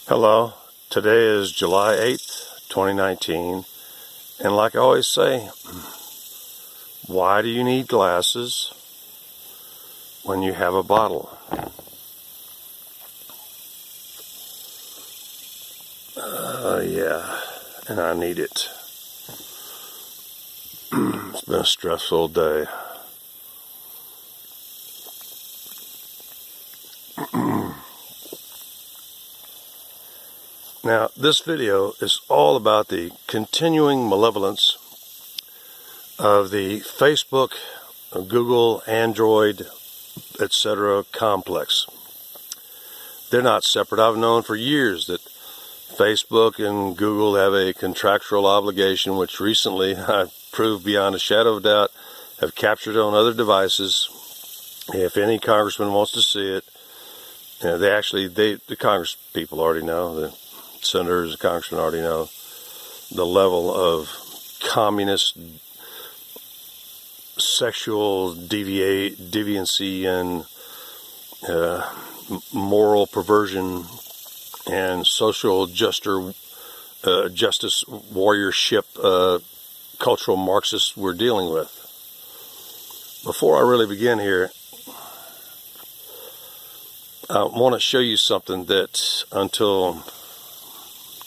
Hello, today is July 8th, 2019, and like I always say, why do you need glasses when you have a bottle? Yeah, and I need it. It's been a stressful day. Now, this video is all about the continuing malevolence of the Facebook, Google, Android, etc. complex. They're not separate. I've known for years that Facebook and Google have a contractual obligation, which recently I've proved beyond a shadow of doubt have captured on other devices. If any congressman wants to see it, the Congress people already know, the senators and congressmen already know the level of communist sexual deviancy and moral perversion and social justice warriorship cultural Marxists we're dealing with. Before I really begin here, I want to show you something that until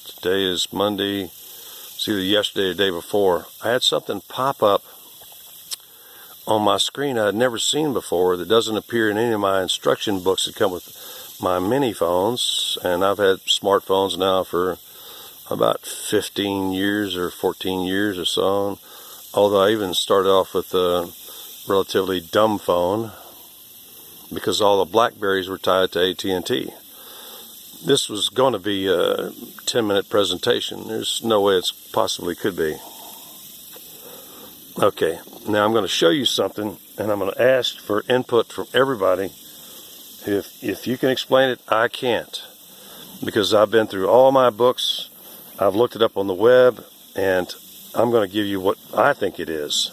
today is Monday, it's either yesterday or the day before, I had something pop up on my screen I had never seen before that doesn't appear in any of my instruction books that come with my mini phones, and I've had smartphones now for about 15 years or 14 years or so, although I even started off with a relatively dumb phone because all the Blackberries were tied to AT&T. This was going to be a 10-minute presentation. There's no way it possibly could be. Okay, now I'm going to show you something, and I'm going to ask for input from everybody. If you can explain it, I can't, because I've been through all my books, I've looked it up on the web, and I'm going to give you what I think it is.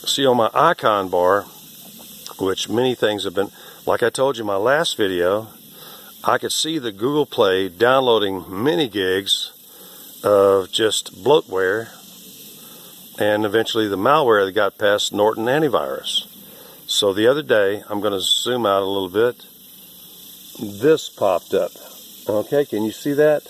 See, on my icon bar, which many things have been, like I told you in my last video, I could see the Google Play downloading many gigs of just bloatware, and eventually the malware that got past Norton antivirus. So the other day, I'm going to zoom out a little bit, this popped up. Okay, can you see that?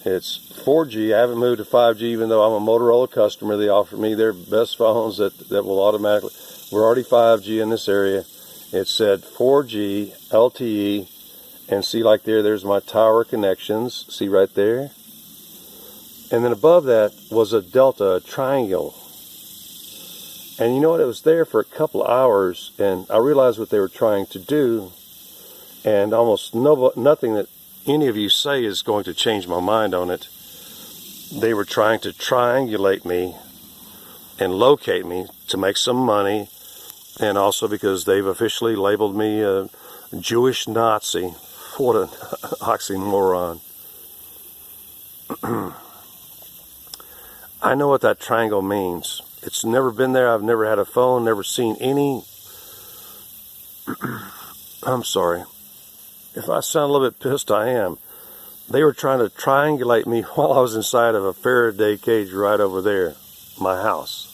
It's 4G. I haven't moved to 5G, even though I'm a Motorola customer. They offer me their best phones that will automatically, we're already 5G in this area. It said 4G, LTE, and see, like there's my tower connections, see right there? And then above that was a delta, a triangle. And you know what, it was there for a couple of hours, and I realized what they were trying to do, and almost nothing that any of you say is going to change my mind on it. They were trying to triangulate me and locate me to make some money, and also because they've officially labeled me a Jewish Nazi. What an oxymoron. I know what that triangle means. It's never been there. I've never had a phone, never seen any. I'm sorry. If I sound a little bit pissed, I am. They were trying to triangulate me while I was inside of a Faraday cage right over there, my house.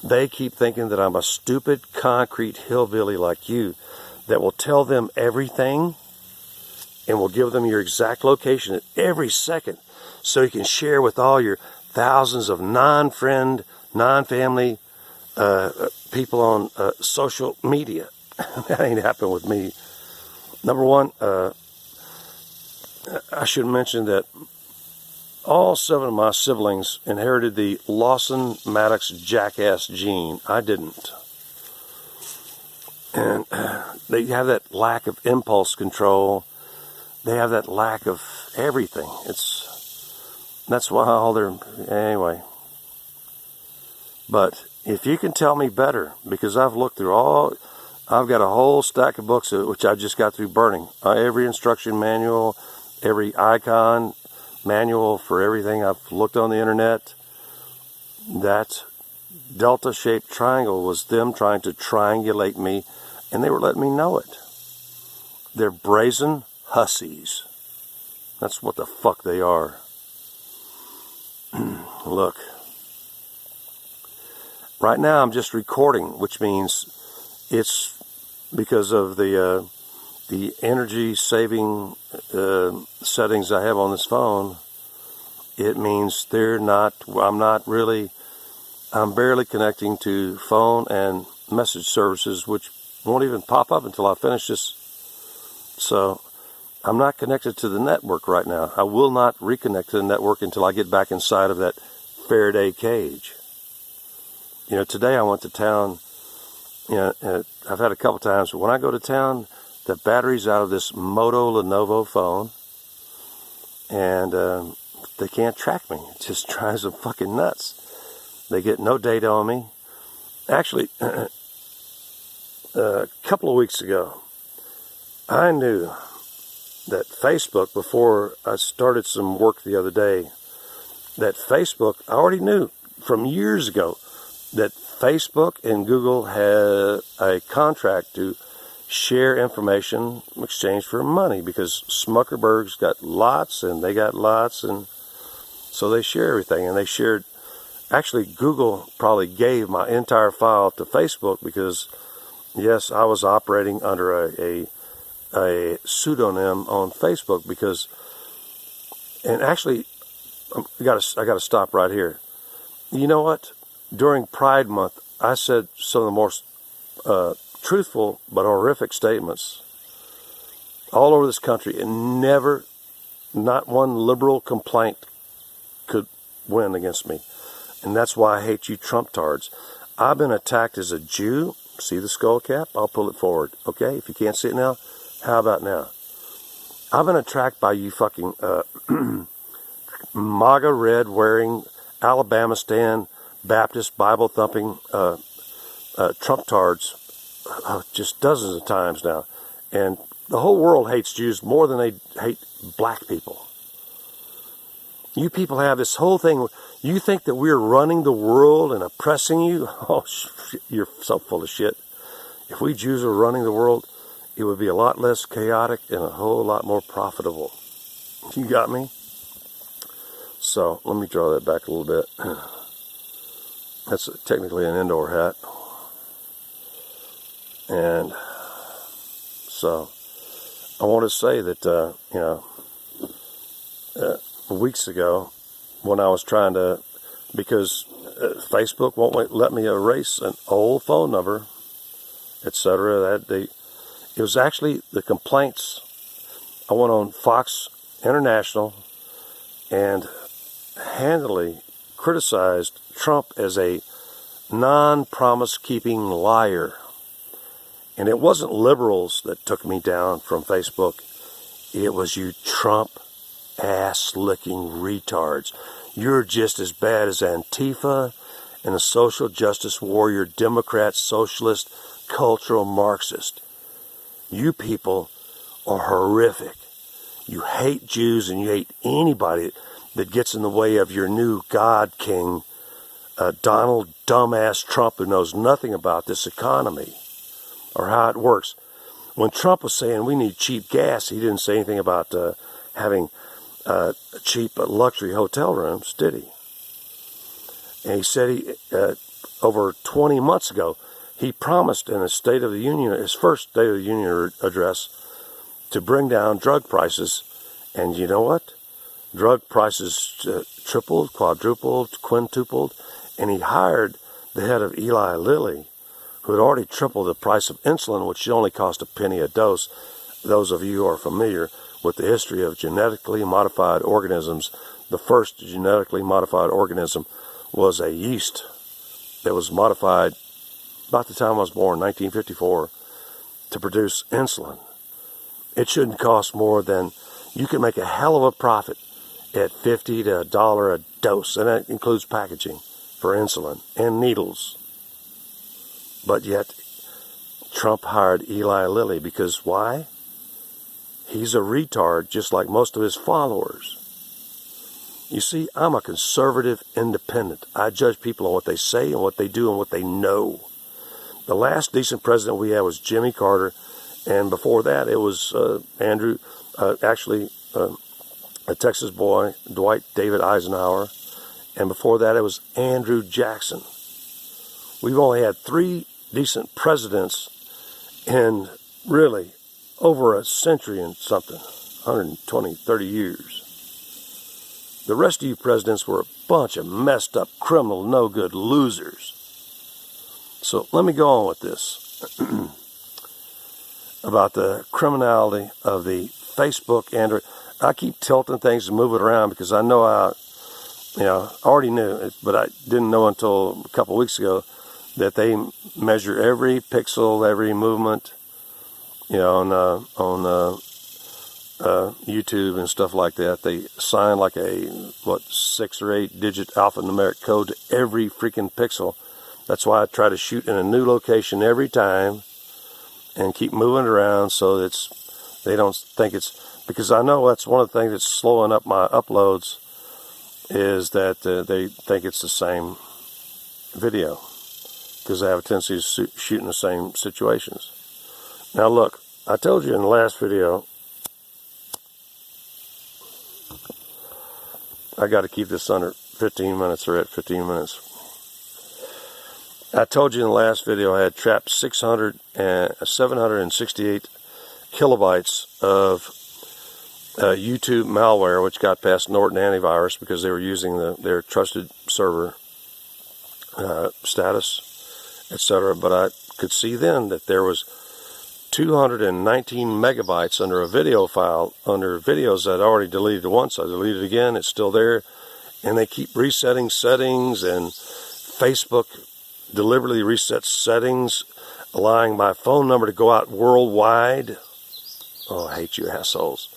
They keep thinking that I'm a stupid concrete hillbilly like you that will tell them everything and will give them your exact location at every second so you can share with all your thousands of non-friend, non-family people on social media. That ain't happened with me. Number one, I should mention that all 7 of my siblings inherited the Lawson-Maddox jackass gene. I didn't. And they have that lack of impulse control. They have that lack of everything. That's why all their, anyway. But if you can tell me better, because I've looked through I've got a whole stack of books which I just got through burning. Every instruction manual, every icon manual for everything I've looked on the internet. That delta-shaped triangle was them trying to triangulate me, and they were letting me know it. They're brazen hussies. That's what the fuck they are. Look. Right now I'm just recording, which means it's because of the energy saving settings I have on this phone. It means I'm barely connecting to phone and message services, which won't even pop up until I finish this. So I'm not connected to the network right now. I will not reconnect to the network until I get back inside of that Faraday cage. You know, today I went to town. You know, I've had a couple times, but when I go to town, the battery's out of this Moto Lenovo phone, and they can't track me. It just drives them fucking nuts. They get no data on me. Actually, a couple of weeks ago, I knew that Facebook, before I started some work the other day, that Facebook, I already knew from years ago that Facebook and Google had a contract to share information in exchange for money, because Zuckerberg's got lots and they got lots, and so they share everything. And they shared, actually Google probably gave my entire file to Facebook because, yes, I was operating under a pseudonym on Facebook because, and actually, I gotta stop right here. You know what? During Pride Month, I said some of the most truthful but horrific statements all over this country, and never, not one liberal complaint could win against me. And that's why I hate you Trump-tards. I've been attacked as a Jew. See the skull cap? I'll pull it forward. Okay? If you can't see it now, how about now? I've been attacked by you fucking MAGA red wearing, Alabama stand, Baptist Bible thumping Trump-tards just dozens of times now. And the whole world hates Jews more than they hate black people. You people have this whole thing. You think that we're running the world and oppressing you? Oh, you're so full of shit. If we Jews were running the world, it would be a lot less chaotic and a whole lot more profitable. You got me? So, let me draw that back a little bit. That's technically an indoor hat. And so, I want to say that, weeks ago, when I was trying to, because Facebook won't let me erase an old phone number, etc. It was actually the complaints. I went on Fox International and handily criticized Trump as a non-promise-keeping liar. And it wasn't liberals that took me down from Facebook. It was you Trump ass-licking retards. You're just as bad as Antifa and a social justice warrior, Democrat, socialist, cultural Marxist. You people are horrific. You hate Jews and you hate anybody that gets in the way of your new God King, Donald dumbass Trump, who knows nothing about this economy or how it works. When Trump was saying we need cheap gas, he didn't say anything about having cheap luxury hotel rooms, did he? And he said over 20 months ago, he promised in his State of the Union, his first State of the Union address, to bring down drug prices. And you know what? Drug prices tripled, quadrupled, quintupled, and he hired the head of Eli Lilly, who had already tripled the price of insulin, which only cost a penny a dose. Those of you who are familiar with the history of genetically modified organisms, the first genetically modified organism was a yeast that was modified about the time I was born, 1954, to produce insulin. It shouldn't cost more than, you can make a hell of a profit at $50 to $1 a dose, and that includes packaging for insulin and needles. But yet, Trump hired Eli Lilly because why? He's a retard, just like most of his followers. You see, I'm a conservative independent. I judge people on what they say and what they do and what they know. The last decent president we had was Jimmy Carter, And before that, it was Andrew, actually a Texas boy, Dwight David Eisenhower. And before that, it was Andrew Jackson. We've only had 3 decent presidents in really over a century and something, 120, 30 years. The rest of you presidents were a bunch of messed up, criminal, no good losers. So let me go on with this about the criminality of the Facebook Android. I keep tilting things and moving around because I know I already knew it, but I didn't know until a couple of weeks ago that they measure every pixel, every movement, on YouTube and stuff like that. They assign like a 6 or 8 digit alphanumeric code to every freaking pixel. That's why I try to shoot in a new location every time and keep moving it around so that they don't think it's, because I know that's one of the things that's slowing up my uploads, is that they think it's the same video because they have a tendency to shoot in the same situations. Now look, I told you in the last video, I got to keep this under 15 minutes or at 15 minutes. I told you in the last video I had trapped 768 kilobytes of YouTube malware, which got past Norton antivirus because they were using their trusted server status, etc. But I could see then that there was 219 megabytes under a video file, under videos I'd already deleted once. I deleted it again, it's still there, and they keep resetting settings, and Facebook deliberately resets settings, allowing my phone number to go out worldwide. Oh, I hate you assholes.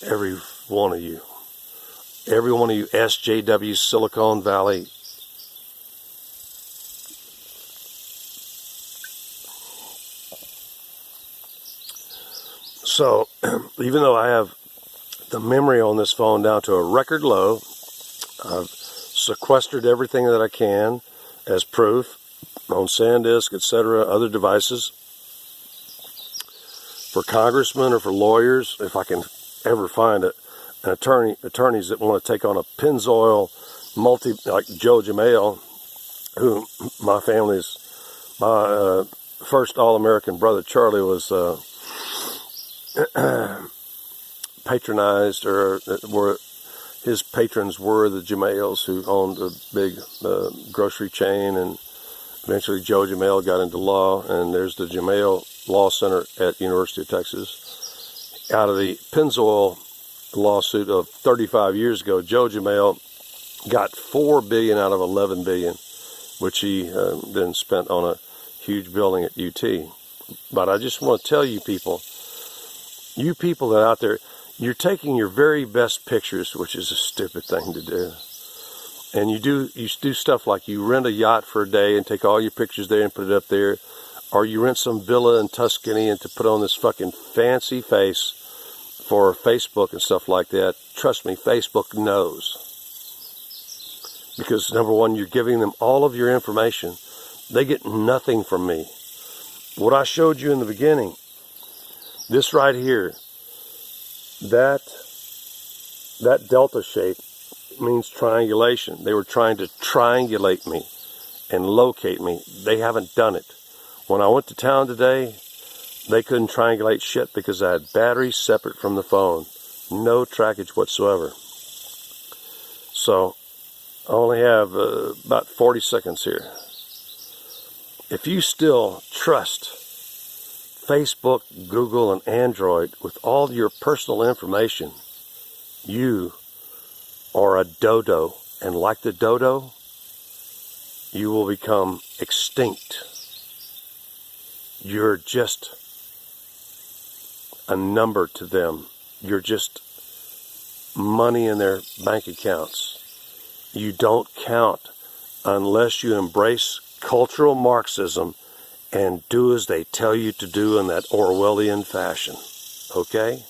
Every one of you. Every one of you SJW Silicon Valley. So, even though I have the memory on this phone down to a record low, I've sequestered everything that I can as proof on SanDisk, etc., other devices. For congressmen or for lawyers, if I can ever find an attorneys that want to take on a Pennzoil like Joe Jamail, who my first All-American brother Charlie was patronized, or his patrons were the Jamails, who owned a big grocery chain, and eventually Joe Jamail got into law, and there's the Jamail Law Center at University of Texas. Out of the Pennzoil lawsuit of 35 years ago, Joe Jamail got $4 billion out of $11 billion, which he then spent on a huge building at UT. But I just want to tell you people that out there, you're taking your very best pictures, which is a stupid thing to do. And you do stuff like you rent a yacht for a day and take all your pictures there and put it up there. Or you rent some villa in Tuscany and to put on this fucking fancy face for Facebook and stuff like that. Trust me, Facebook knows. Because number one, you're giving them all of your information. They get nothing from me. What I showed you in the beginning, this right here, that delta shape means triangulation. They were trying to triangulate me and locate me. They haven't done it. When I went to town today, they couldn't triangulate shit because I had batteries separate from the phone. No trackage whatsoever. So, I only have about 40 seconds here. If you still trust Facebook, Google, and Android with all your personal information, you are a dodo. And like the dodo, you will become extinct. You're just a number to them. You're just money in their bank accounts. You don't count unless you embrace cultural Marxism and do as they tell you to do in that Orwellian fashion. Okay?